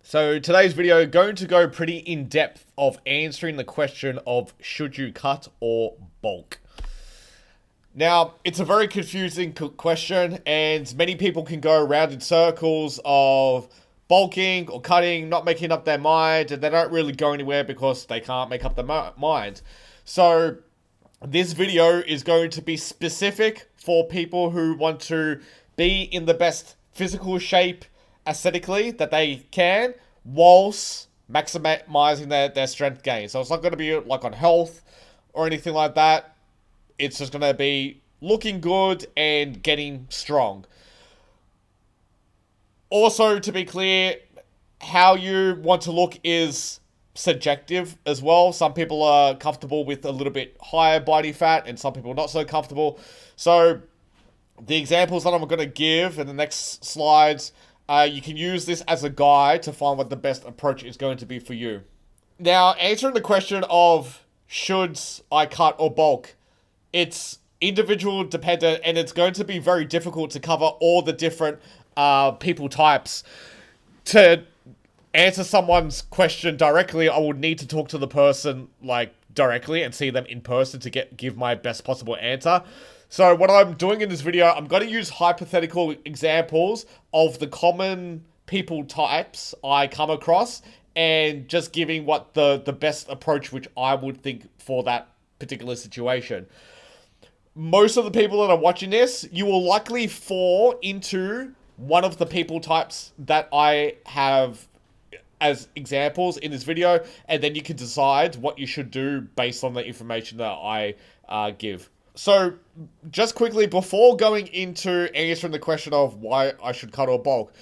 So today's video going to go pretty in depth of answering the question of should you cut or bulk. Now, it's a very confusing question, and many people can go around in circles of bulking or cutting, not making up their mind, and they don't really go anywhere because they can't make up their mind. So this video is going to be specific for people who want to be in the best physical shape aesthetically that they can, whilst maximizing their strength gain. So it's not going to be like on health or anything like that. It's just going to be looking good and getting strong. Also, to be clear, how you want to look is subjective as well. Some people are comfortable with a little bit higher body fat and some people are not so comfortable. So the examples that I'm going to give in the next slides, you can use this as a guide to find what the best approach is going to be for you. Now, answering the question of should I cut or bulk, it's individual dependent and it's going to be very difficult to cover all the different people types. To answer someone's question directly, I would need to talk to the person directly and see them in person to give my best possible answer. So what I'm doing in this video, I'm going to use hypothetical examples of the common people types I come across and just giving what the best approach which I would think for that particular situation. Most of the people that are watching this, you will likely fall into one of the people types that I have as examples in this video, and then you can decide what you should do based on the information that I give. So, just quickly, before going into answering the question of why I should cut or bulk,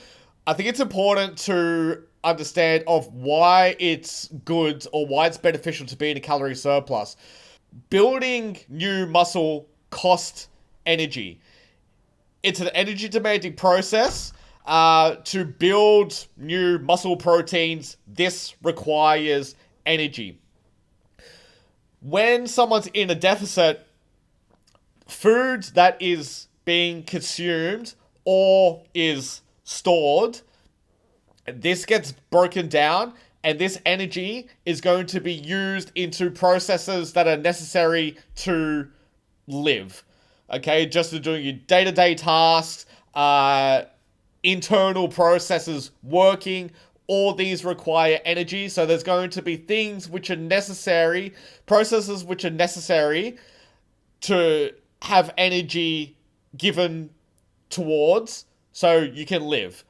I think it's important to understand of why it's good or why it's beneficial to be in a calorie surplus. Building new muscle costs energy. It's an energy demanding process. To build new muscle proteins, this requires energy. When someone's in a deficit, food that is being consumed or is stored, this gets broken down and this energy is going to be used into processes that are necessary to live. Okay, just to doing your day-to-day tasks, internal processes working, all these require energy. So there's going to be things which are necessary, processes which are necessary to have energy given towards so you can live.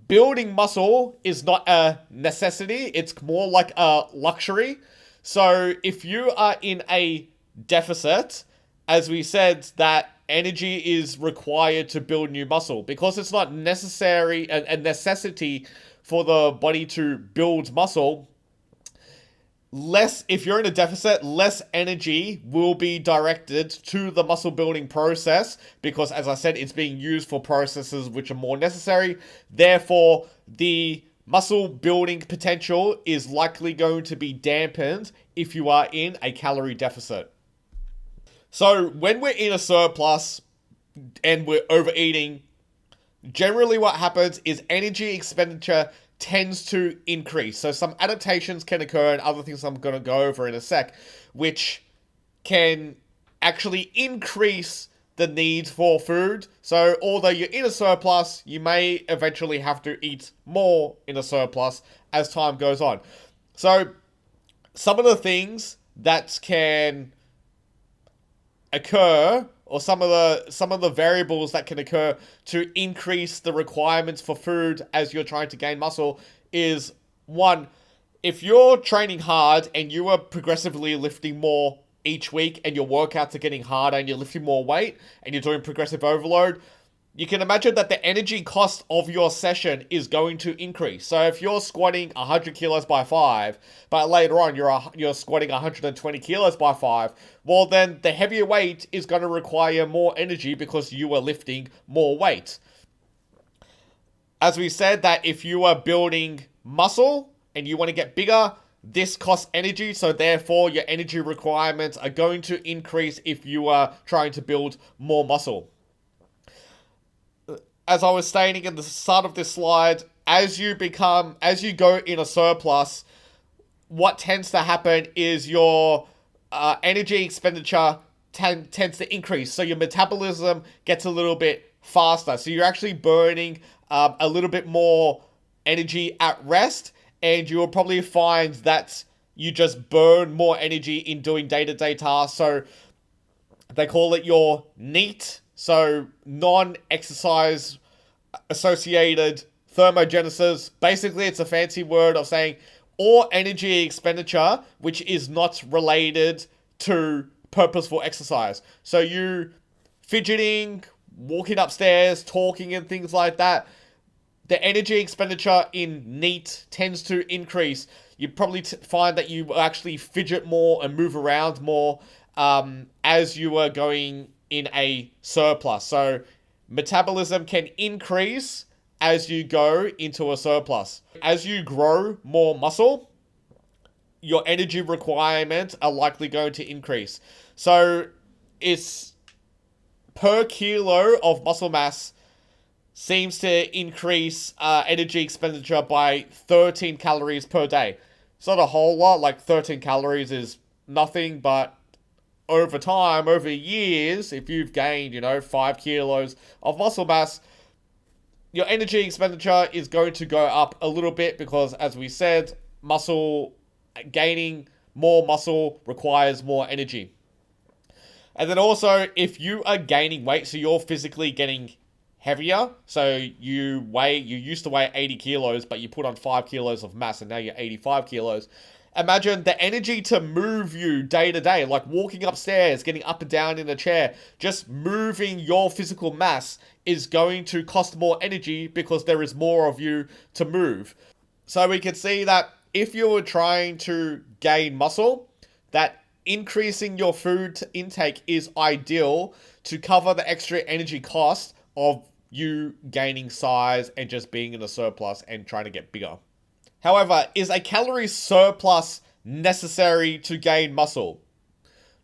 Building muscle is not a necessity, it's more like a luxury. So if you are in a deficit, as we said, that energy is required to build new muscle because it's not necessary, a necessity for the body to build muscle. If you're in a deficit, less energy will be directed to the muscle building process because, as I said, it's being used for processes which are more necessary. Therefore, the muscle building potential is likely going to be dampened if you are in a calorie deficit. So when we're in a surplus and we're overeating, generally what happens is energy expenditure tends to increase. So some adaptations can occur and other things I'm going to go over in a sec, which can actually increase the need for food. So although you're in a surplus, you may eventually have to eat more in a surplus as time goes on. So some of the things that can occur, or some of the variables that can occur to increase the requirements for food as you're trying to gain muscle is, one, if you're training hard and you are progressively lifting more each week and your workouts are getting harder and you're lifting more weight and you're doing progressive overload, you can imagine that the energy cost of your session is going to increase. So if you're squatting 100 kilos by 5, but later on you're squatting 120 kilos by 5, well then the heavier weight is going to require more energy because you are lifting more weight. As we said, that if you are building muscle and you want to get bigger, this costs energy, so therefore your energy requirements are going to increase if you are trying to build more muscle. As I was stating at the start of this slide, as you go in a surplus, what tends to happen is your energy expenditure tends to increase. So your metabolism gets a little bit faster. So you're actually burning a little bit more energy at rest, and you will probably find that you just burn more energy in doing day-to-day tasks. So they call it your NEAT, so non-exercise associated thermogenesis. Basically, it's a fancy word of saying all energy expenditure which is not related to purposeful exercise. So you fidgeting, walking upstairs, talking and things like that, the energy expenditure in NEAT tends to increase. You probably find that you actually fidget more and move around more as you are going in a surplus. So metabolism can increase as you go into a surplus. As you grow more muscle, your energy requirements are likely going to increase. So it's per kilo of muscle mass seems to increase energy expenditure by 13 calories per day. It's not a whole lot, like 13 calories is nothing, but over time, over years, if you've gained, 5 kilos of muscle mass, your energy expenditure is going to go up a little bit because, as we said, gaining more muscle requires more energy. And then also, if you are gaining weight, so you're physically getting heavier, so you used to weigh 80 kilos, but you put on 5 kilos of mass, and now you're 85 kilos. Imagine the energy to move you day to day, like walking upstairs, getting up and down in a chair, just moving your physical mass is going to cost more energy because there is more of you to move. So we can see that if you were trying to gain muscle, that increasing your food intake is ideal to cover the extra energy cost of you gaining size and just being in a surplus and trying to get bigger. However, is a calorie surplus necessary to gain muscle?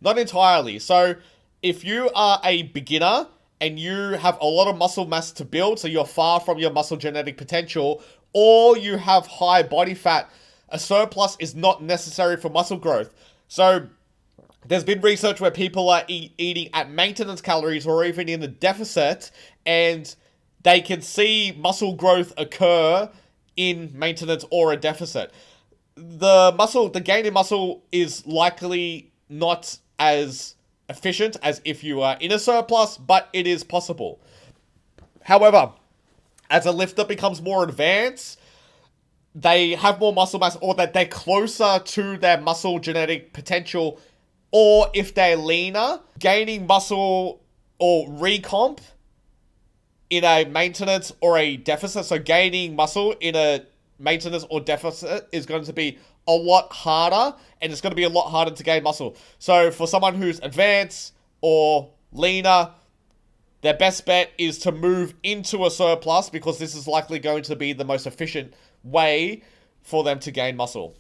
Not entirely. So if you are a beginner and you have a lot of muscle mass to build, so you're far from your muscle genetic potential, or you have high body fat, a surplus is not necessary for muscle growth. So there's been research where people are eating at maintenance calories or even in a deficit, and they can see muscle growth occur in maintenance or a deficit. The gain in muscle is likely not as efficient as if you are in a surplus, but it is possible. However, as a lifter becomes more advanced, they have more muscle mass, or that they're closer to their muscle genetic potential, or if they're leaner, gaining muscle or recomp in a maintenance or a deficit, so gaining muscle in a maintenance or deficit is going to be a lot harder, and it's going to be a lot harder to gain muscle. So for someone who's advanced or leaner, their best bet is to move into a surplus because this is likely going to be the most efficient way for them to gain muscle.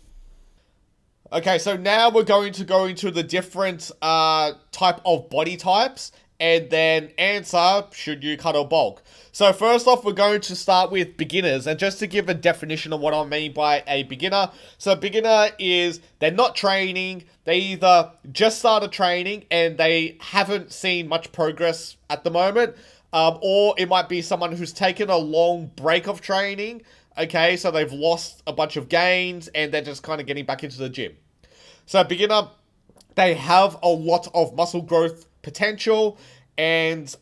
Okay, so now we're going to go into the different type of body types and then answer, should you cut or bulk? So first off, we're going to start with beginners. And just to give a definition of what I mean by a beginner. So a beginner is, they're not training. They either just started training and they haven't seen much progress at the moment. Or it might be someone who's taken a long break of training. Okay, so they've lost a bunch of gains and they're just kind of getting back into the gym. So beginner, they have a lot of muscle growth potential, and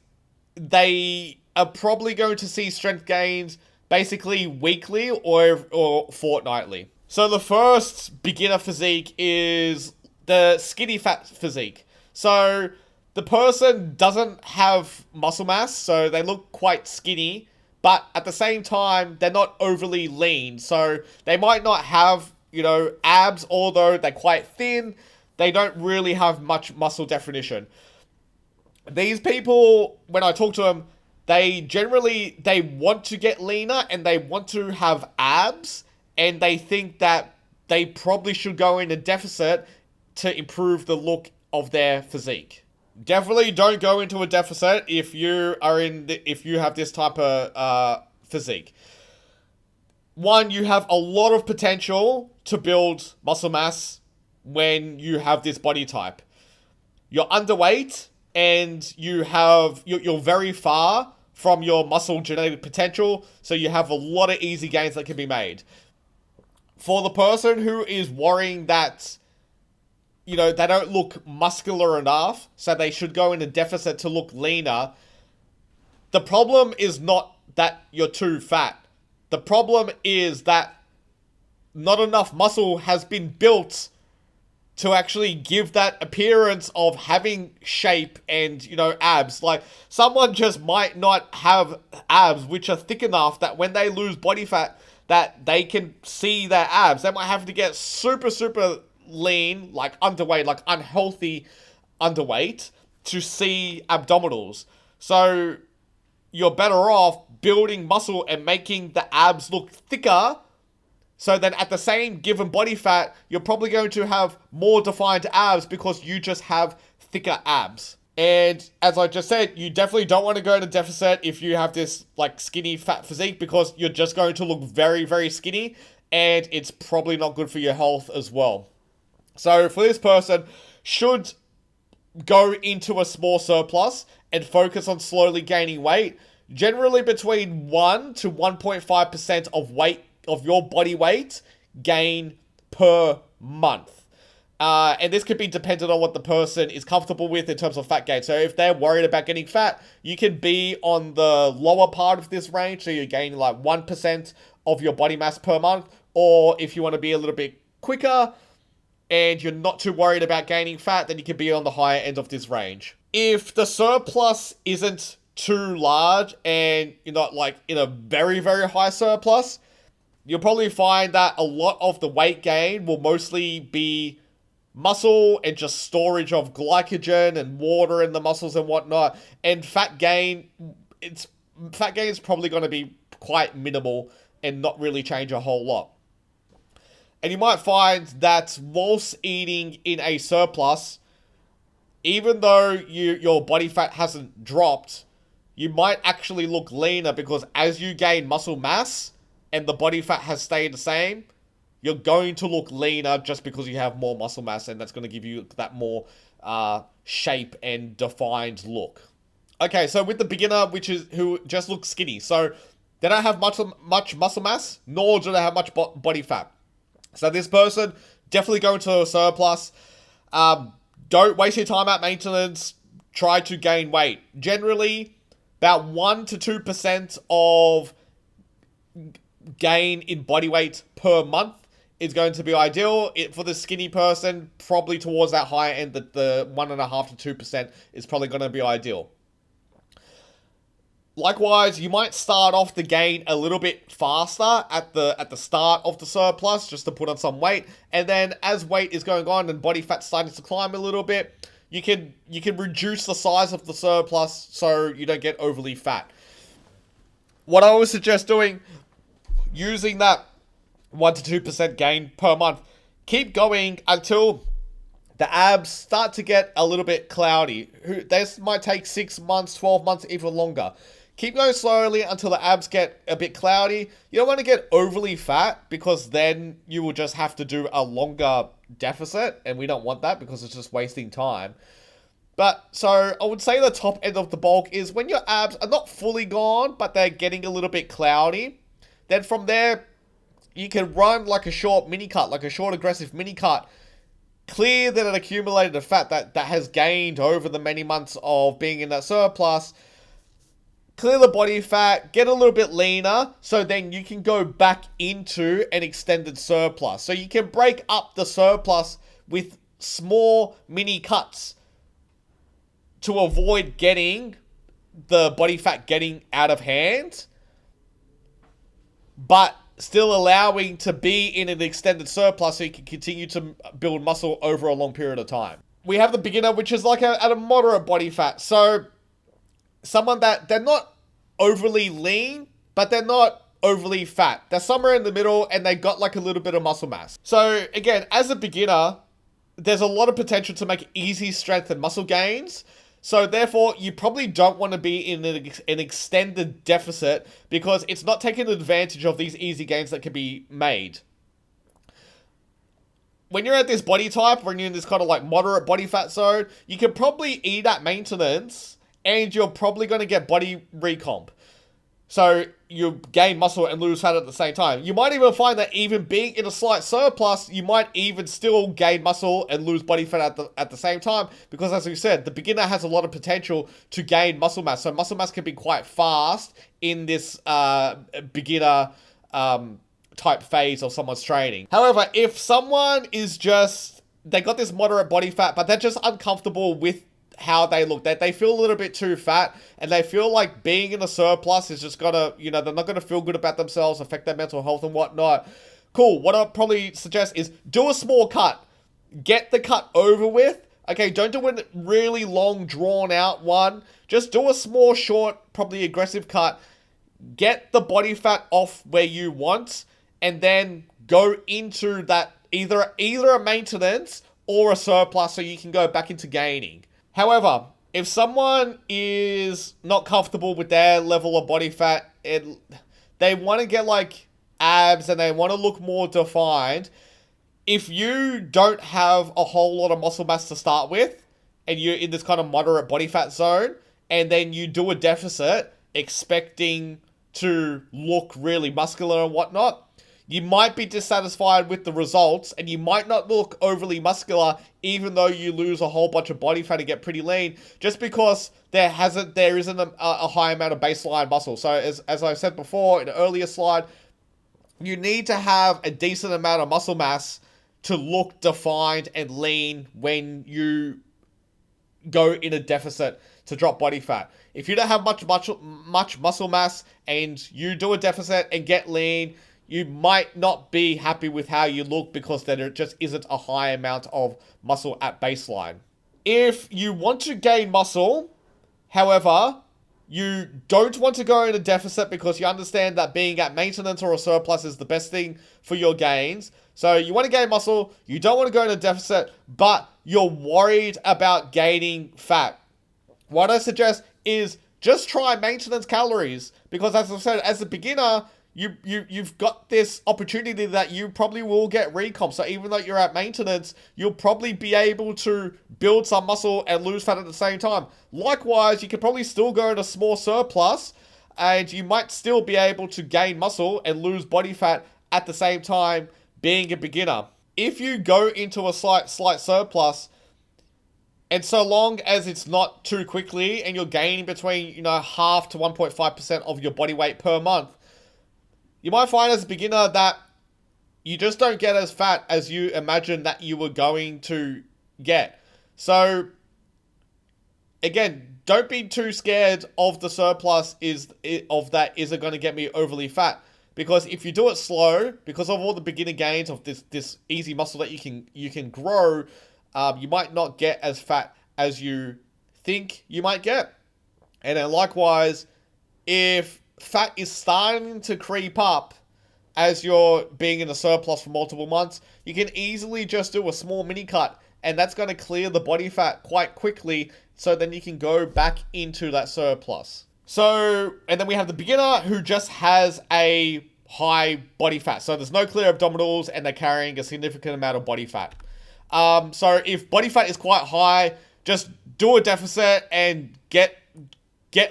they are probably going to see strength gains basically weekly or fortnightly. So the first beginner physique is the skinny fat physique. So the person doesn't have muscle mass, so they look quite skinny, but at the same time, they're not overly lean. So they might not have, abs, although they're quite thin. They don't really have much muscle definition. These people, when I talk to them, they want to get leaner and they want to have abs, and they think that they probably should go in a deficit to improve the look of their physique. Definitely don't go into a deficit if you have this type of physique. one, you have a lot of potential to build muscle mass when you have this body type. You're underweight and you're very far from your muscle genetic potential, so you have a lot of easy gains that can be made. For the person who is worrying that, they don't look muscular enough, so they should go in a deficit to look leaner, the problem is not that you're too fat. The problem is that not enough muscle has been built to actually give that appearance of having shape and, abs. Like, someone just might not have abs which are thick enough that when they lose body fat, that they can see their abs. They might have to get super, super lean, like underweight, like unhealthy underweight to see abdominals. So you're better off building muscle and making the abs look thicker, so then at the same given body fat, you're probably going to have more defined abs because you just have thicker abs. And as I just said, you definitely don't want to go into deficit if you have this like skinny fat physique, because you're just going to look very, very skinny, and it's probably not good for your health as well. So for this person, should go into a small surplus and focus on slowly gaining weight, generally between 1 to 1.5% of your body weight gain per month. And this could be dependent on what the person is comfortable with in terms of fat gain. So if they're worried about getting fat, you can be on the lower part of this range, so you're gaining like 1% of your body mass per month. Or if you want to be a little bit quicker and you're not too worried about gaining fat, then you can be on the higher end of this range. If the surplus isn't too large and you're not like in a very, very high surplus, you'll probably find that a lot of the weight gain will mostly be muscle and just storage of glycogen and water in the muscles and whatnot. And fat gain is probably going to be quite minimal and not really change a whole lot. And you might find that whilst eating in a surplus, even though your body fat hasn't dropped, you might actually look leaner, because as you gain muscle mass and the body fat has stayed the same, you're going to look leaner just because you have more muscle mass, and that's going to give you that more shape and defined look. Okay, so with the beginner, who just looks skinny, so they don't have much muscle mass, nor do they have much body fat. So this person, definitely go into a surplus. Don't waste your time at maintenance. Try to gain weight. Generally, about 1 to 2% of gain in body weight per month is going to be ideal. For the skinny person, probably towards that higher end, the 1.5 to 2% is probably going to be ideal. Likewise, you might start off the gain a little bit faster at the start of the surplus, just to put on some weight, and then as weight is going on and body fat's starting to climb a little bit, you can reduce the size of the surplus so you don't get overly fat. What I would suggest doing, using that 1 to 2% gain per month, keep going until the abs start to get a little bit cloudy. This might take 6 months, 12 months, even longer. Keep going slowly until the abs get a bit cloudy. You don't want to get overly fat, because then you will just have to do a longer deficit, and we don't want that because it's just wasting time. But so I would say the top end of the bulk is when your abs are not fully gone, but they're getting a little bit cloudy. Then from there, you can run like a short mini cut, like a short aggressive mini cut. Clear that accumulated fat that has gained over the many months of being in that surplus. Clear the body fat, get a little bit leaner, so then you can go back into an extended surplus. So you can break up the surplus with small mini cuts to avoid getting the body fat getting out of hand, but still allowing to be in an extended surplus so you can continue to build muscle over a long period of time. We have the beginner, which is like at a moderate body fat. So someone that they're not overly lean, but they're not overly fat. They're somewhere in the middle, and they got like a little bit of muscle mass. So again, as a beginner, there's a lot of potential to make easy strength and muscle gains. So therefore, you probably don't want to be in an extended deficit because it's not taking advantage of these easy gains that can be made. When you're at this body type, when you're in this kind of like moderate body fat zone, you can probably eat at maintenance and you're probably going to get body recomp. So you gain muscle and lose fat at the same time. You might even find that even being in a slight surplus, you might even still gain muscle and lose body fat at the same time. Because as we said, the beginner has a lot of potential to gain muscle mass. So muscle mass can be quite fast in this beginner type phase of someone's training. However, if someone is they got this moderate body fat, but they're just uncomfortable with how they look, that they feel a little bit too fat and they feel like being in a surplus is just gonna, they're not gonna feel good about themselves, affect their mental health and whatnot. Cool. What I'd probably suggest is do a small cut. Get the cut over with. Okay, don't do a really long, drawn out one. Just do a small, short, probably aggressive cut. Get the body fat off where you want and then go into that either a maintenance or a surplus so you can go back into gaining. However, if someone is not comfortable with their level of body fat, they want to get like abs and they want to look more defined. If you don't have a whole lot of muscle mass to start with, and you're in this kind of moderate body fat zone, and then you do a deficit expecting to look really muscular and whatnot, you might be dissatisfied with the results and you might not look overly muscular even though you lose a whole bunch of body fat and get pretty lean, just because there isn't a high amount of baseline muscle. So as I said before in an earlier slide, you need to have a decent amount of muscle mass to look defined and lean when you go in a deficit to drop body fat. If you don't have much muscle mass and you do a deficit and get lean, you might not be happy with how you look because there just isn't a high amount of muscle at baseline. If you want to gain muscle, however, you don't want to go in a deficit because you understand that being at maintenance or a surplus is the best thing for your gains. So you want to gain muscle, you don't want to go in a deficit, but you're worried about gaining fat. What I suggest is just try maintenance calories because, as I said, as a beginner, you've got this opportunity that you probably will get recomp. So even though you're at maintenance, you'll probably be able to build some muscle and lose fat at the same time. Likewise, you could probably still go in a small surplus and you might still be able to gain muscle and lose body fat at the same time being a beginner. If you go into a slight surplus, and so long as it's not too quickly and you're gaining between, half to 1.5% of your body weight per month, you might find as a beginner that you just don't get as fat as you imagine that you were going to get. So, again, don't be too scared of the surplus is it going to get me overly fat? Because if you do it slow, because of all the beginner gains of this easy muscle that you can grow, you might not get as fat as you think you might get. And then likewise, if fat is starting to creep up as you're being in a surplus for multiple months, you can easily just do a small mini cut and that's going to clear the body fat quite quickly, so then you can go back into that surplus. So, and then we have the beginner who just has a high body fat. So there's no clear abdominals and they're carrying a significant amount of body fat. So if body fat is quite high, just do a deficit and get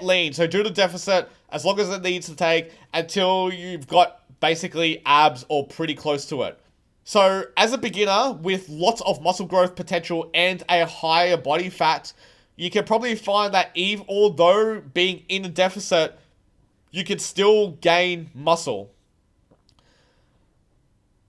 lean. So do the deficit as long as it needs to take until you've got basically abs or pretty close to it. So as a beginner with lots of muscle growth potential and a higher body fat, you can probably find that although being in a deficit, you can still gain muscle.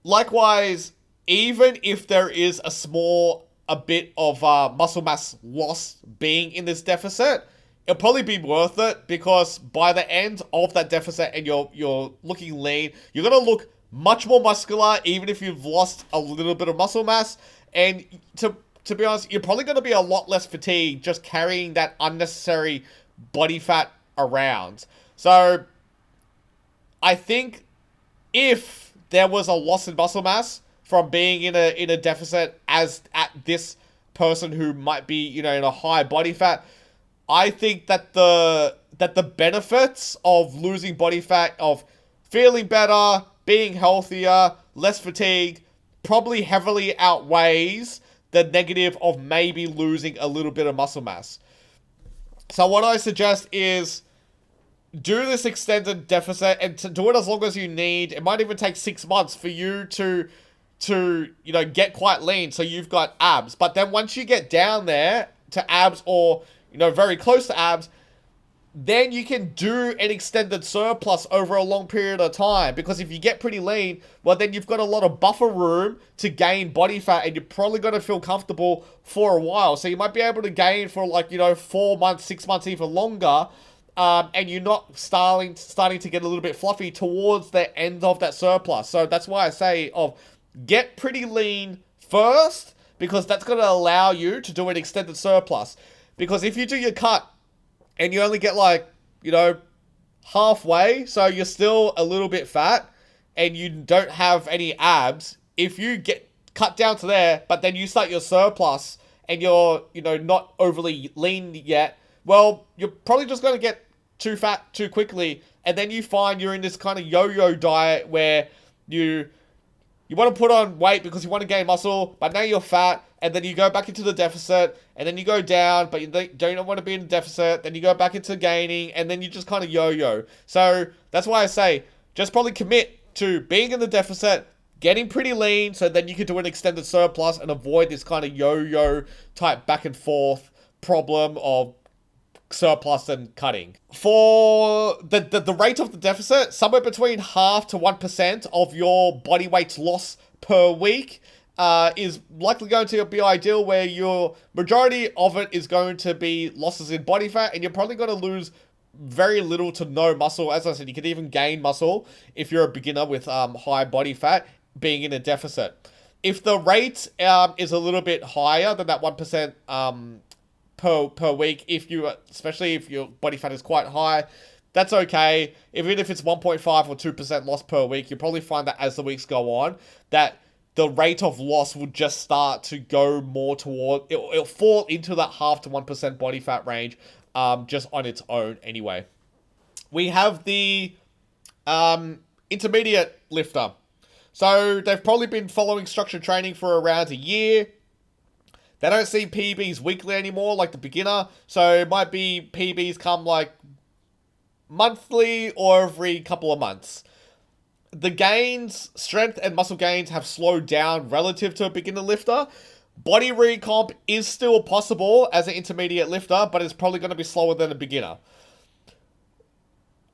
Likewise, even if there is a bit of muscle mass loss being in this deficit, it'll probably be worth it because by the end of that deficit and you're looking lean, you're going to look much more muscular even if you've lost a little bit of muscle mass. And to be honest, you're probably going to be a lot less fatigued just carrying that unnecessary body fat around. So I think if there was a loss in muscle mass from being in a deficit as at this person who might be, in a high body fat, I think that the benefits of losing body fat, of feeling better, being healthier, less fatigue, probably heavily outweighs the negative of maybe losing a little bit of muscle mass. So what I suggest is do this extended deficit and to do it as long as you need. It might even take 6 months for you to get quite lean so you've got abs. But then once you get down there to abs or very close to abs, then you can do an extended surplus over a long period of time. Because if you get pretty lean, well, then you've got a lot of buffer room to gain body fat, and you're probably going to feel comfortable for a while. So you might be able to gain for 4 months, 6 months, even longer. And you're not starting to get a little bit fluffy towards the end of that surplus. So that's why I say get pretty lean first, because that's going to allow you to do an extended surplus. Because if you do your cut and you only get halfway, so you're still a little bit fat and you don't have any abs, if you get cut down to there, but then you start your surplus and you're, not overly lean yet, well, you're probably just going to get too fat too quickly. And then you find you're in this kind of yo-yo diet where you want to put on weight because you want to gain muscle, but now you're fat, and then you go back into the deficit, and then you go down, but you don't want to be in the deficit, then you go back into gaining, and then you just kind of yo-yo. So that's why I say, just probably commit to being in the deficit, getting pretty lean, so then you can do an extended surplus and avoid this kind of yo-yo type back and forth problem of surplus and cutting. For the rate of the deficit, somewhere between 0.5 to 1% of your body weight's loss per week is likely going to be ideal, where your majority of it is going to be losses in body fat, and you're probably going to lose very little to no muscle. As I said, you can even gain muscle if you're a beginner with high body fat being in a deficit. If the rate is a little bit higher than that 1% per week, especially if your body fat is quite high, that's okay. Even if it's 1.5 or 2% loss per week, you'll probably find that as the weeks go on, that the rate of loss will just start to go more toward, it'll fall into that 0.5 to 1% body fat range, just on its own anyway. We have the intermediate lifter. So they've probably been following structured training for around a year. They don't see PBs weekly anymore like the beginner, so it might be PBs come monthly or every couple of months. The gains, strength and muscle gains, have slowed down relative to a beginner lifter. Body recomp is still possible as an intermediate lifter, but it's probably going to be slower than a beginner.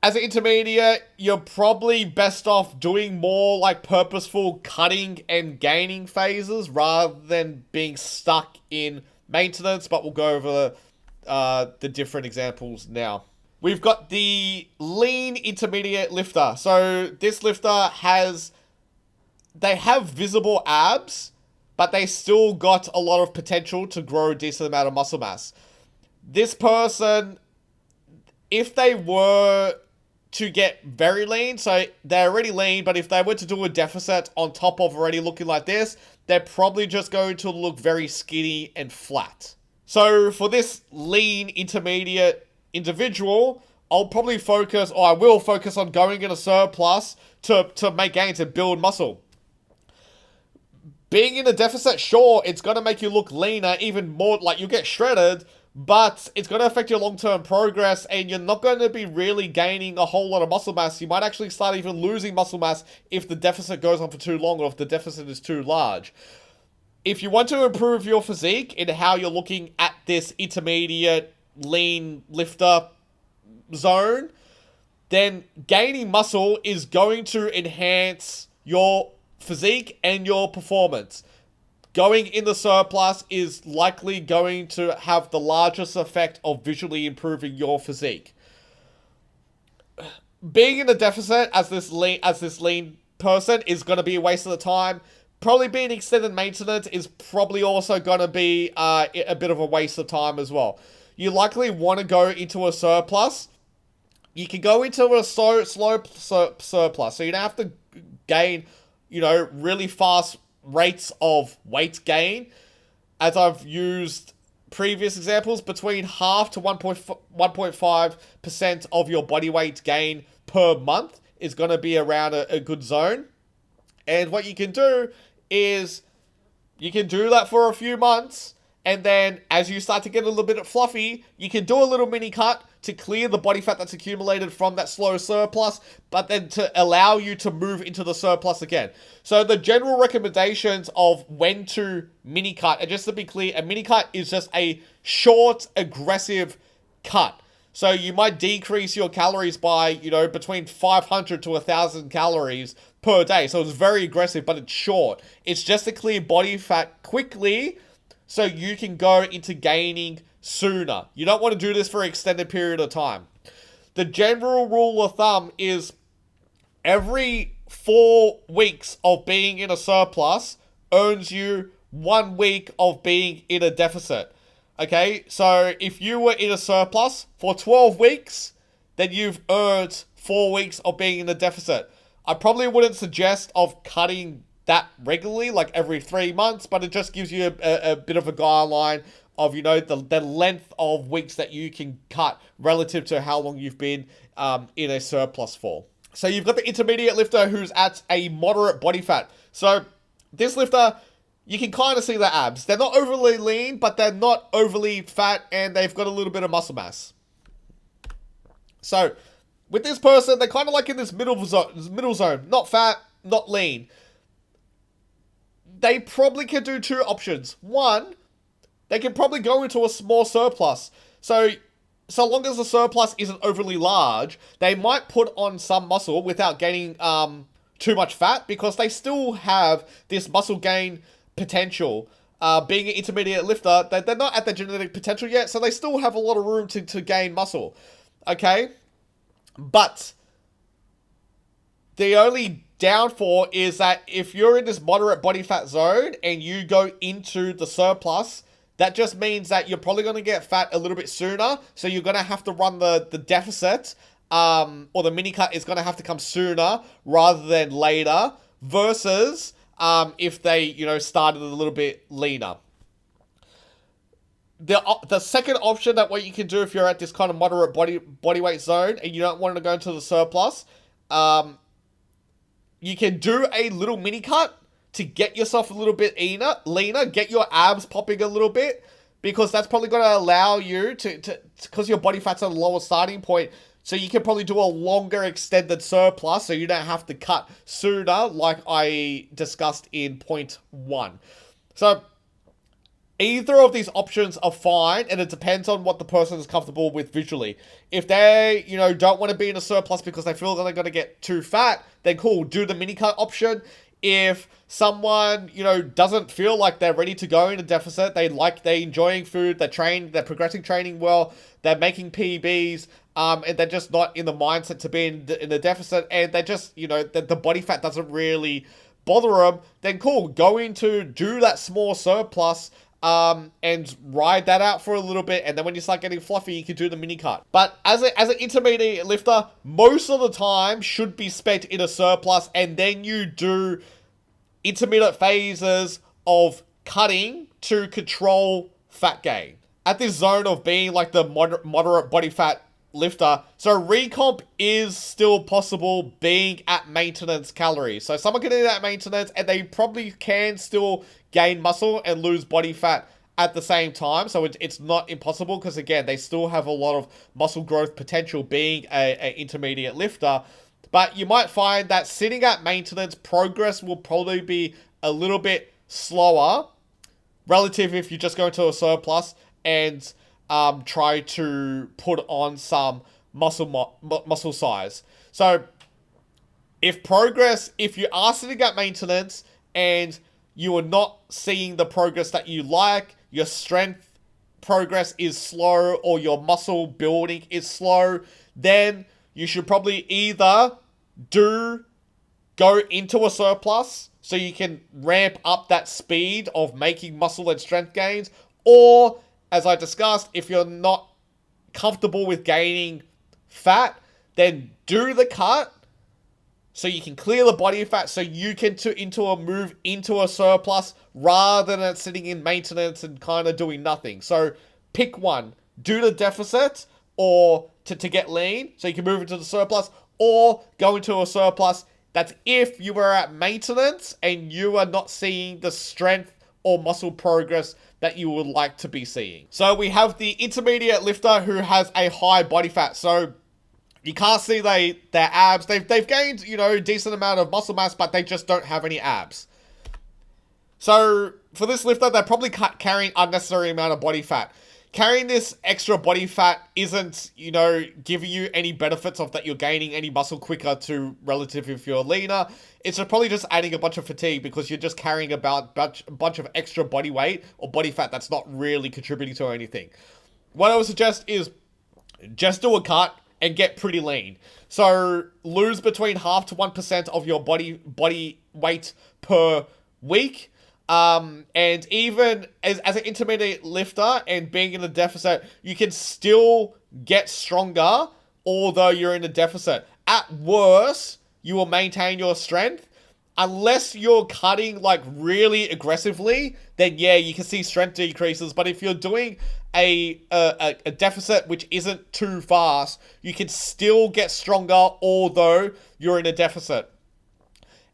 As an intermediate, you're probably best off doing more purposeful cutting and gaining phases rather than being stuck in maintenance, but we'll go over the different examples now. We've got the lean intermediate lifter. So this lifter they have visible abs, but they still got a lot of potential to grow a decent amount of muscle mass. This person, if they were to get very lean, so they're already lean, but if they were to do a deficit on top of already looking like this, they're probably just going to look very skinny and flat. So for this lean intermediate individual, I will focus on going in a surplus to make gains and build muscle. Being in a deficit, sure, it's going to make you look leaner, even more, you'll get shredded, but it's going to affect your long-term progress, and you're not going to be really gaining a whole lot of muscle mass. You might actually start even losing muscle mass if the deficit goes on for too long or if the deficit is too large. If you want to improve your physique in how you're looking at this intermediate lean lifter zone, then gaining muscle is going to enhance your physique and your performance. Going in the surplus is likely going to have the largest effect of visually improving your physique. Being in a deficit as this lean person is going to be a waste of the time. Probably being extended maintenance is probably also going to be a bit of a waste of time as well. You likely want to go into a surplus. You can go into a slow surplus, so you don't have to gain, really fast rates of weight gain, as I've used previous examples, between half to 1.5% of your body weight gain per month is going to be around a good zone. And what you can do is you can do that for a few months, and then as you start to get a little bit fluffy, you can do a little mini cut to clear the body fat that's accumulated from that slow surplus, but then to allow you to move into the surplus again. So the general recommendations of when to mini cut, and just to be clear, a mini cut is just a short, aggressive cut. So you might decrease your calories by, between 500 to 1,000 calories per day. So it's very aggressive, but it's short. It's just to clear body fat quickly so you can go into gaining sooner. You don't want to do this for an extended period of time. The general rule of thumb is every 4 weeks of being in a surplus earns you 1 week of being in a deficit. Okay, so if you were in a surplus for 12 weeks, then you've earned 4 weeks of being in a deficit. I probably wouldn't suggest of cutting that regularly, like every 3 months, but it just gives you a bit of a guideline of, the length of weeks that you can cut relative to how long you've been in a surplus for. So you've got the intermediate lifter who's at a moderate body fat. So this lifter, you can kind of see the abs. They're not overly lean, but they're not overly fat, and they've got a little bit of muscle mass. So with this person, they're kind of like in this middle zone. Not fat, not lean. They probably can do 2 options. One, they can probably go into a small surplus. So long as the surplus isn't overly large, they might put on some muscle without gaining too much fat, because they still have this muscle gain potential. Being an intermediate lifter, they're not at the genetic potential yet, so they still have a lot of room to gain muscle. Okay? But the only downfall is that if you're in this moderate body fat zone and you go into the surplus, that just means that you're probably going to get fat a little bit sooner. So you're going to have to run the deficit, or the mini cut is going to have to come sooner rather than later, versus if they, started a little bit leaner. The second option that what you can do if you're at this kind of moderate body weight zone and you don't want to go into the surplus, you can do a little mini cut to get yourself a little bit leaner, get your abs popping a little bit, because that's probably going to allow you to because your body fat's at a lower starting point, so you can probably do a longer extended surplus, so you don't have to cut sooner, like I discussed in point 1. So either of these options are fine, and it depends on what the person is comfortable with visually. If they, don't want to be in a surplus because they feel that they're going to get too fat, then cool, do the mini cut option. If someone, doesn't feel like they're ready to go in a deficit, they're enjoying food, they're progressing training well, they're making PBs, and they're just not in the mindset to be in a deficit, and they're just, the body fat doesn't really bother them, then cool, go into do that small surplus, and ride that out for a little bit, and then when you start getting fluffy, you can do the mini cut. But as an intermediate lifter, most of the time should be spent in a surplus, and then you do intermediate phases of cutting to control fat gain. At this zone of being like the moderate body fat lifter, so recomp is still possible being at maintenance calories. So someone can eat at maintenance and they probably can still gain muscle and lose body fat at the same time. So it's not impossible, because again, they still have a lot of muscle growth potential being a intermediate lifter. But you might find that sitting at maintenance, progress will probably be a little bit slower relative if you just go into a surplus and try to put on some muscle size. So if you are sitting at maintenance and you are not seeing the progress that you like, your strength progress is slow, or your muscle building is slow, then you should probably either go into a surplus so you can ramp up that speed of making muscle and strength gains, or, as I discussed, if you're not comfortable with gaining fat, then do the cut so you can clear the body fat so you can move into a surplus rather than sitting in maintenance and kind of doing nothing. So pick one. Do the deficit or to get lean so you can move into the surplus, or go into a surplus. That's if you are at maintenance and you are not seeing the strength or muscle progress that you would like to be seeing. So we have the intermediate lifter who has a high body fat. So you can't see their abs. They've gained, a decent amount of muscle mass, but they just don't have any abs. So for this lifter, they're probably carrying unnecessary amount of body fat. Carrying this extra body fat isn't, giving you any benefits of that you're gaining any muscle quicker to relative if you're leaner. It's probably just adding a bunch of fatigue because you're just carrying about a bunch of extra body weight or body fat that's not really contributing to anything. What I would suggest is just do a cut and get pretty lean. So lose between 0.5 to 1% of your body weight per week. And even as an intermediate lifter and being in a deficit, you can still get stronger, although you're in a deficit. At worst, you will maintain your strength. Unless you're cutting like really aggressively, then yeah, you can see strength decreases. But if you're doing a deficit which isn't too fast, you can still get stronger, although you're in a deficit.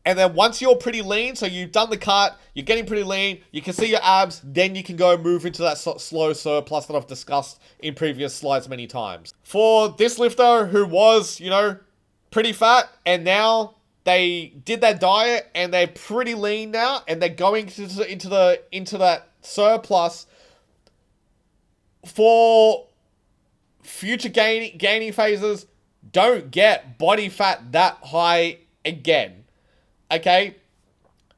And then once you're pretty lean, so you've done the cut, you're getting pretty lean, you can see your abs, then you can go move into that slow surplus that I've discussed in previous slides many times. For this lifter who was, pretty fat, and now they did that diet and they're pretty lean now, and they're going into that surplus for future gaining phases, don't get body fat that high again. Okay,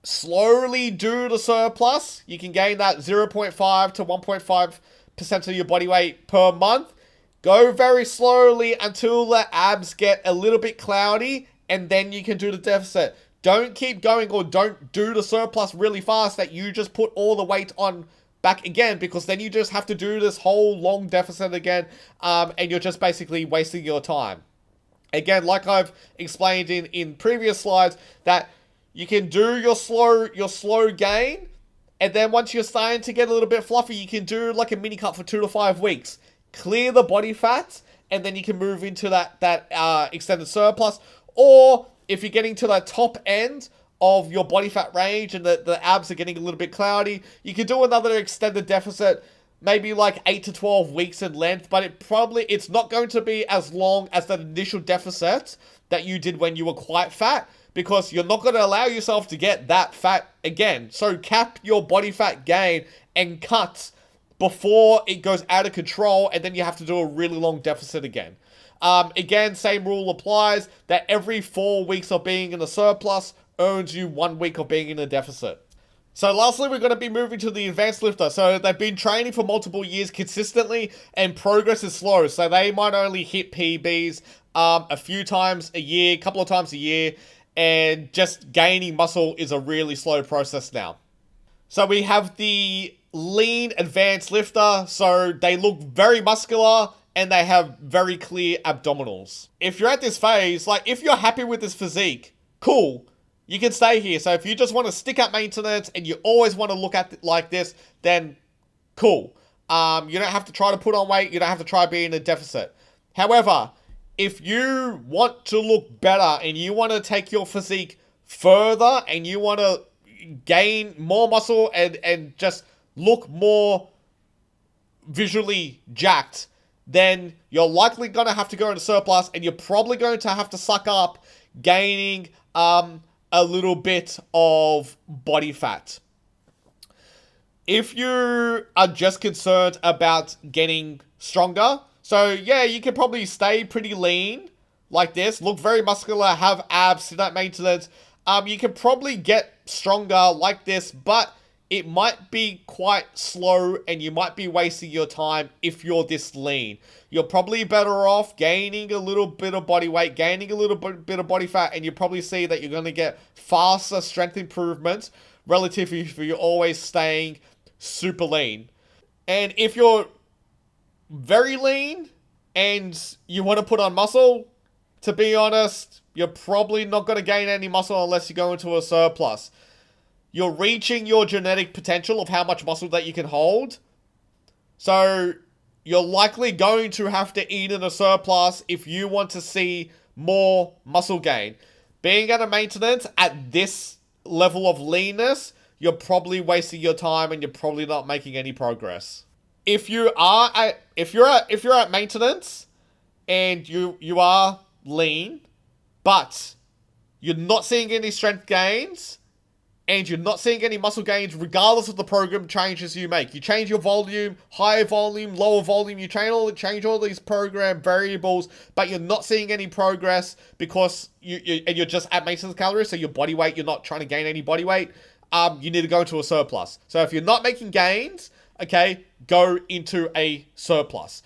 slowly do the surplus. You can gain that 0.5 to 1.5% of your body weight per month. Go very slowly until the abs get a little bit cloudy, and then you can do the deficit. Don't keep going, or don't do the surplus really fast that you just put all the weight on back again, because then you just have to do this whole long deficit again, and you're just basically wasting your time. Again, like I've explained in previous slides, that you can do your slow gain, and then once you're starting to get a little bit fluffy, you can do like a mini cut for 2 to 5 weeks. Clear the body fat, and then you can move into that extended surplus. Or if you're getting to the top end of your body fat range and the abs are getting a little bit cloudy, you can do another extended deficit, maybe like 8 to 12 weeks in length, but it's not going to be as long as that initial deficit that you did when you were quite fat, because you're not going to allow yourself to get that fat again. So cap your body fat gain and cut before it goes out of control, and then you have to do a really long deficit again. Again, same rule applies, that every 4 weeks of being in a surplus earns you 1 week of being in a deficit. So lastly, we're going to be moving to the advanced lifter. So they've been training for multiple years consistently, and progress is slow. So they might only hit PBs a few times a year, a couple of times a year, and just gaining muscle is a really slow process now. So we have the lean advanced lifter. So they look very muscular and they have very clear abdominals. If you're at this phase, like if you're happy with this physique, cool, you can stay here. So if you just want to stick at maintenance and you always want to look at it like this, then cool. You don't have to try to put on weight. You don't have to try being in a deficit. However, if you want to look better and you want to take your physique further and you want to gain more muscle and just look more visually jacked, then you're likely going to have to go into surplus, and you're probably going to have to suck up gaining a little bit of body fat. If you are just concerned about getting stronger, so yeah, you can probably stay pretty lean like this, look very muscular, have abs, sit at maintenance. You can probably get stronger like this, but it might be quite slow and you might be wasting your time if you're this lean. You're probably better off gaining a little bit of body weight, gaining a little bit of body fat, and you probably see that you're going to get faster strength improvements relative if you're always staying super lean. And if you're very lean and you want to put on muscle, to be honest, you're probably not going to gain any muscle unless you go into a surplus. You're reaching your genetic potential of how much muscle that you can hold. So you're likely going to have to eat in a surplus if you want to see more muscle gain. Being at a maintenance at this level of leanness, you're probably wasting your time and you're probably not making any progress. If you're at maintenance and you are lean, but you're not seeing any strength gains and you're not seeing any muscle gains regardless of the program changes you make. You change your volume, higher volume, lower volume, you change all these program variables, but you're not seeing any progress because you're just at maintenance calories, so your body weight, you're not trying to gain any body weight. You need to go into a surplus. So if you're not making gains, okay, go into a surplus.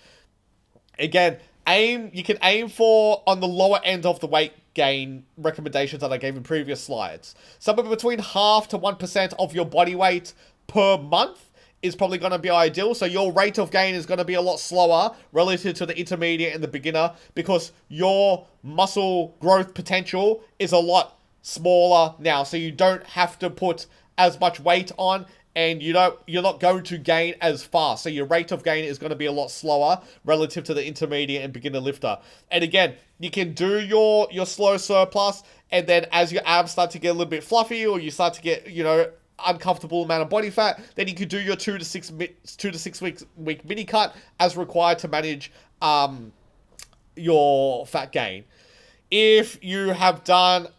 Again, you can aim for on the lower end of the weight gain recommendations that I gave in previous slides. Somewhere between 0.5 to 1% of your body weight per month is probably going to be ideal. So your rate of gain is going to be a lot slower relative to the intermediate and the beginner because your muscle growth potential is a lot smaller now. So you don't have to put as much weight on and you're not going to gain as fast. So your rate of gain is going to be a lot slower relative to the intermediate and beginner lifter. And again, you can do your slow surplus, and then as your abs start to get a little bit fluffy or you start to get, uncomfortable amount of body fat, then you could do your 2 to 6 week mini cut as required to manage your fat gain. If you have done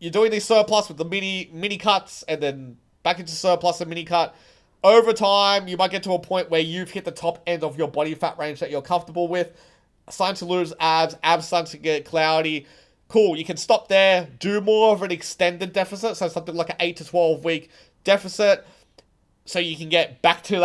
you're doing these surplus with the mini cuts and then back into surplus and mini cut. Over time, you might get to a point where you've hit the top end of your body fat range that you're comfortable with. Starting to lose abs starting to get cloudy. Cool, you can stop there, do more of an extended deficit, so something like an 8 to 12 week deficit, so you can get back to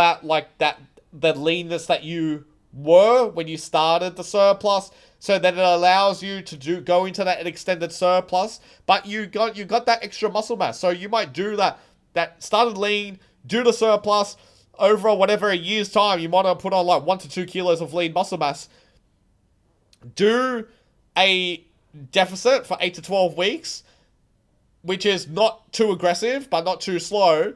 the leanness that you were when you started the surplus. So that it allows you to go into that extended surplus, but you got that extra muscle mass. So you might do that started lean, do the surplus over whatever a year's time. You might have put on like 1 to 2 kilos of lean muscle mass. Do a deficit for 8 to 12 weeks, which is not too aggressive, but not too slow.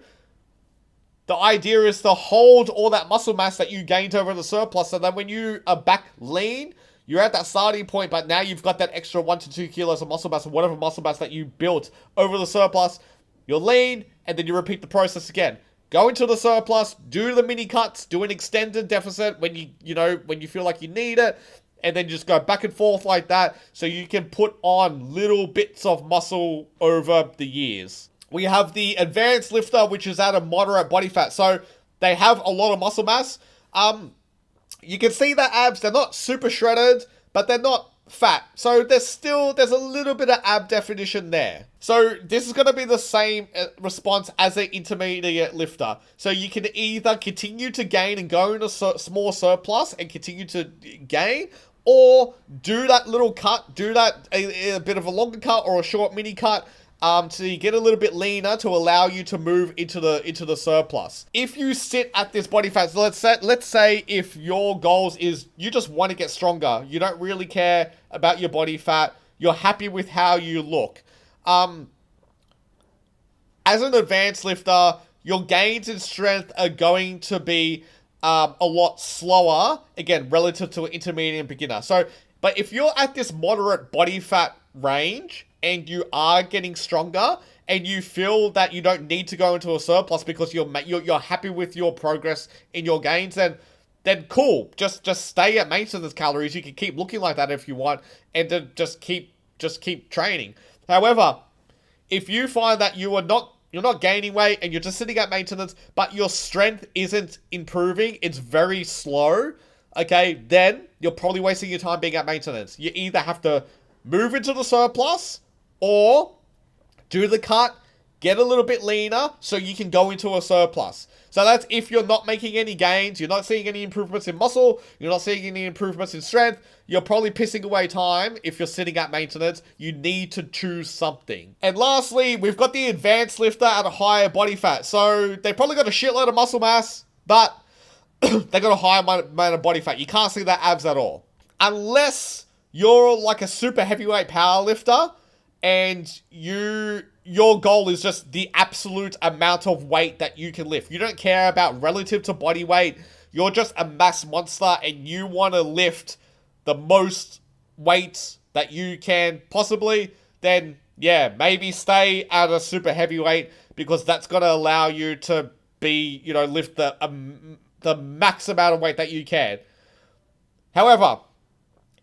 The idea is to hold all that muscle mass that you gained over the surplus, so that when you are back lean, you're at that starting point, but now you've got that extra 1 to 2 kilos of muscle mass or whatever muscle mass that you built over the surplus. You're lean, and then you repeat the process again. Go into the surplus, do the mini cuts, do an extended deficit when you feel like you need it, and then just go back and forth like that so you can put on little bits of muscle over the years. We have the advanced lifter, which is at a moderate body fat. So they have a lot of muscle mass. You can see their abs, they're not super shredded, but they're not fat. So there's a little bit of ab definition there. So this is going to be the same response as an intermediate lifter. So you can either continue to gain and go in a small surplus and continue to gain, or do that little cut, do that a bit of a longer cut or a short mini cut, so you get a little bit leaner to allow you to move into the surplus. If you sit at this body fat, so let's say if your goals is you just want to get stronger, you don't really care about your body fat, you're happy with how you look. As an advanced lifter, your gains in strength are going to be a lot slower, again, relative to an intermediate and beginner. But if you're at this moderate body fat range, and you are getting stronger, and you feel that you don't need to go into a surplus because you're happy with your progress in your gains, then cool. Just stay at maintenance calories. You can keep looking like that if you want, and then just keep training. However, if you find that you're not gaining weight and you're just sitting at maintenance, but your strength isn't improving, it's very slow, okay, then you're probably wasting your time being at maintenance. You either have to move into the surplus, or do the cut, get a little bit leaner so you can go into a surplus. So that's if you're not making any gains, you're not seeing any improvements in muscle, you're not seeing any improvements in strength, you're probably pissing away time if you're sitting at maintenance. You need to choose something. And lastly, we've got the advanced lifter at a higher body fat. So they probably got a shitload of muscle mass, but they got a higher amount of body fat. You can't see their abs at all. Unless you're like a super heavyweight powerlifter and your goal is just the absolute amount of weight that you can lift. You don't care about relative to body weight. You're just a mass monster and you want to lift the most weight that you can possibly, then yeah, maybe stay at a super heavyweight because that's going to allow you to be, lift the max amount of weight that you can. However,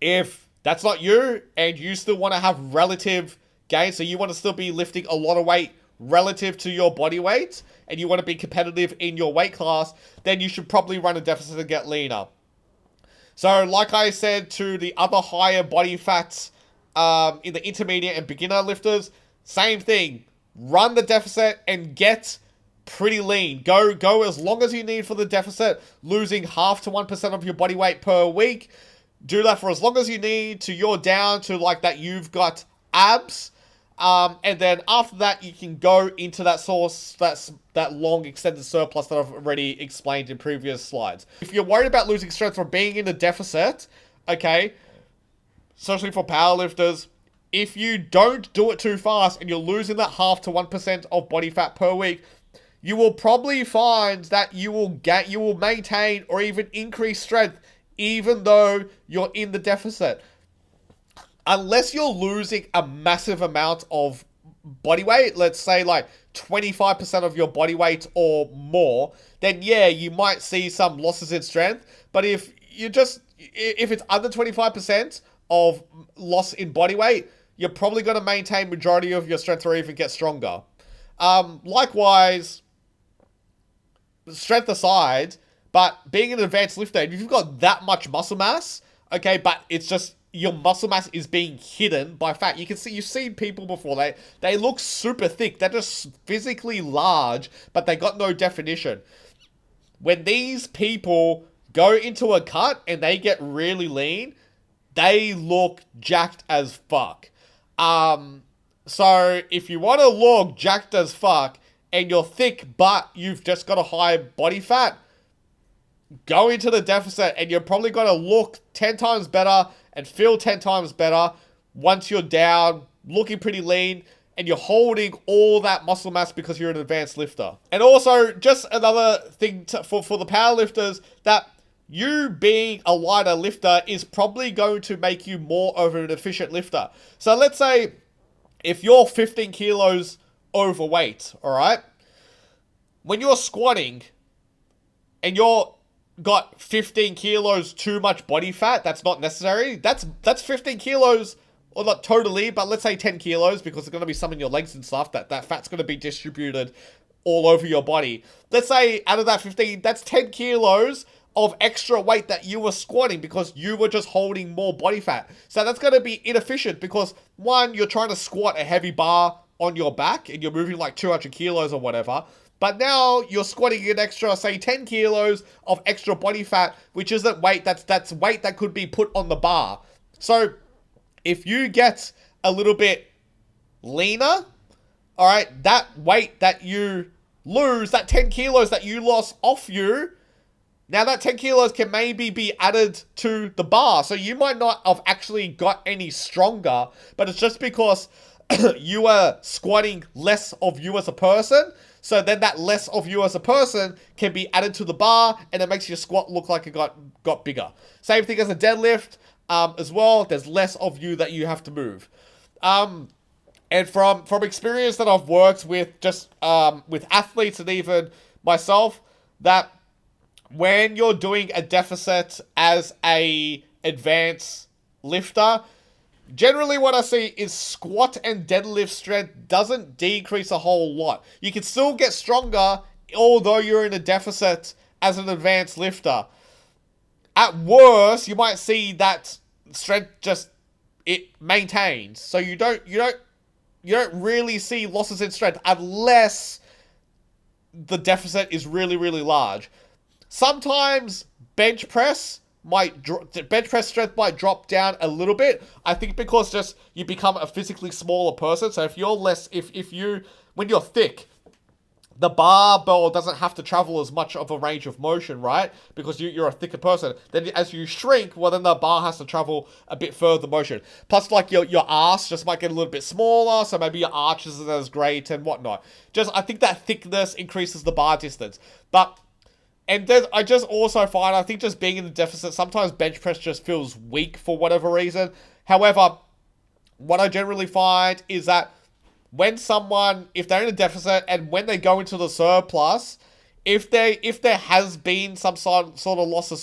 if that's not you and you still want to have relative gain, so you want to still be lifting a lot of weight relative to your body weight and you want to be competitive in your weight class, then you should probably run a deficit and get leaner. So like I said to the other higher body fats in the intermediate and beginner lifters, same thing. Run the deficit and get pretty lean. Go as long as you need for the deficit, losing 0.5 to 1% of your body weight per week. Do that for as long as you need till you're down to like that you've got abs. And then after that, you can go into that long extended surplus that I've already explained in previous slides. If you're worried about losing strength from being in a deficit, okay, especially for powerlifters, if you don't do it too fast and you're losing that 0.5 to 1% of body fat per week, you will probably find that you will maintain or even increase strength even though you're in the deficit. Unless you're losing a massive amount of body weight, let's say like 25% of your body weight or more, then yeah, you might see some losses in strength. But if it's under 25% of loss in body weight, you're probably going to maintain majority of your strength or even get stronger. Likewise, strength aside, but being an advanced lifter, if you've got that much muscle mass, okay, but it's just your muscle mass is being hidden by fat. You've seen people before, they look super thick. They're just physically large, but they got no definition. When these people go into a cut and they get really lean, they look jacked as fuck. So if you want to look jacked as fuck and you're thick but you've just got a high body fat, go into the deficit and you're probably going to look 10 times better and feel 10 times better once you're down, looking pretty lean, and you're holding all that muscle mass because you're an advanced lifter. And also, just another thing for the powerlifters, that you being a lighter lifter is probably going to make you more of an efficient lifter. So let's say if you're 15 kilos overweight, all right? When you're squatting and you're got 15 kilos too much body fat, that's not necessary. That's 15 kilos, or not totally, but let's say 10 kilos, because there's going to be some in your legs and stuff, that fat's going to be distributed all over your body. Let's say out of that 15, that's 10 kilos of extra weight that you were squatting because you were just holding more body fat. So that's going to be inefficient because, one, you're trying to squat a heavy bar on your back and you're moving like 200 kilos or whatever. But now you're squatting an extra, say, 10 kilos of extra body fat, which isn't weight. That's weight that could be put on the bar. So if you get a little bit leaner, all right, that weight that you lose, that 10 kilos that you lost off you, now that 10 kilos can maybe be added to the bar. So you might not have actually got any stronger, but it's just because you are squatting less of you as a person. So then that less of you as a person can be added to the bar and it makes your squat look like it got bigger. Same thing as a deadlift as well. There's less of you that you have to move. And from experience that I've worked with just with athletes and even myself, that when you're doing a deficit as a advanced lifter, generally what I see is squat and deadlift strength doesn't decrease a whole lot. You can still get stronger although you're in a deficit as an advanced lifter. At worst, you might see that strength just, it maintains. So you don't really see losses in strength unless the deficit is really, really large. Sometimes bench press strength might drop down a little bit. I think because just you become a physically smaller person. So if you're less, when you're thick, the barbell doesn't have to travel as much of a range of motion, right? Because you're a thicker person. Then as you shrink, well, then the bar has to travel a bit further motion. Plus, like, your ass just might get a little bit smaller, so maybe your arch isn't as great and whatnot. Just, I think that thickness increases the bar distance. But, and then I just also find, I think just being in the deficit, sometimes bench press just feels weak for whatever reason. However, what I generally find is that when someone, if they're in a deficit and when they go into the surplus, if there has been some sort of loss of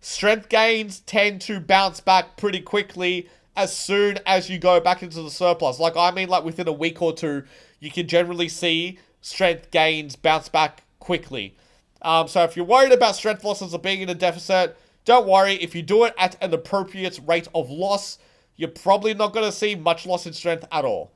strength gains tend to bounce back pretty quickly as soon as you go back into the surplus. Like, I mean, like within a week or two, you can generally see strength gains bounce back quickly. So if you're worried about strength losses or being in a deficit, don't worry. If you do it at an appropriate rate of loss, you're probably not going to see much loss in strength at all.